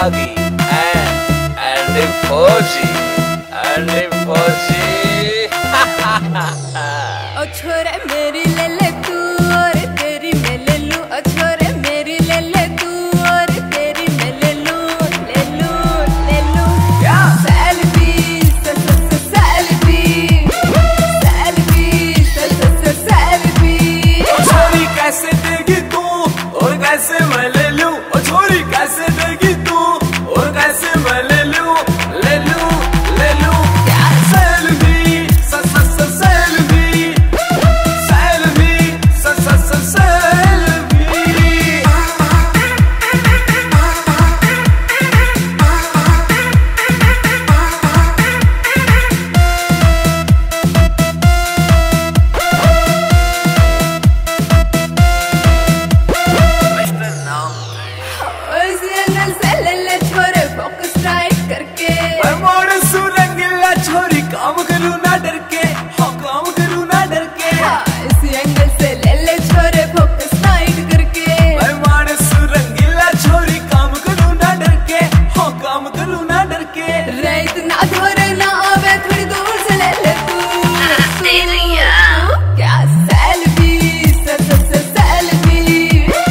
Doggy and the Fauji and the Fauji. ओ छोरे मेरी ले ले तू और तेरी मैं ले लूं। ओ छोरे मेरी ले ले तू और तेरी मैं ले लूं, ले लूं, ले लूं। Selfie selfie selfie selfie. ओ छोरी कैसे देगी तू और कैसे मैं ले लूं। ओ छोरी कैसे देगी तू और कैसे मैं ले लूं, ले लूं, ले लूं। सेल्फी छोरी काम करूँ ना डर के, हाँ काम करूँ ना डर के। इसी एंगल से ले ले छोरे फोकस नाइट करके। मैं मानस रंगीला छोरी काम करूँ ना डर के, हाँ काम करूँ ना डर के। रेत ना धोरे ना आवे थोड़ी दूर से ले ले तू। क्या selfie selfie selfie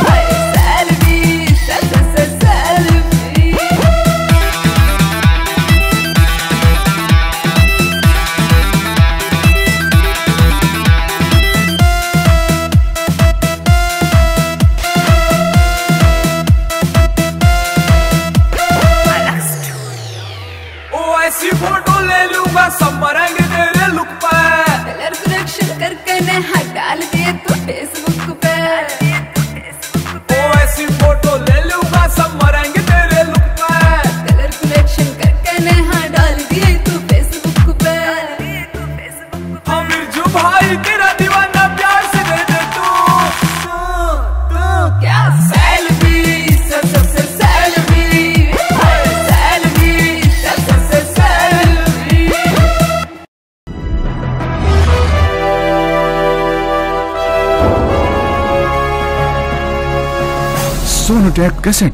selfie selfie. ऐसी फोटो ले लूंगा सब मरेंगे तेरे लुक पे। कलर करेक्शन करके नहा डाल दिए तो फेसबुक पे। ओ ऐसी फोटो ले लूंगा सब मरेंगे तेरे लुक पे। कलर करेक्शन करके नहा डाल दिए तो फेसबुक पे। हाँ मिर्जू भाई तेरा दीवाना प्यार से दे दे तू। क्या selfie selfie selfie selfie selfie selfie. Sonotek cassette.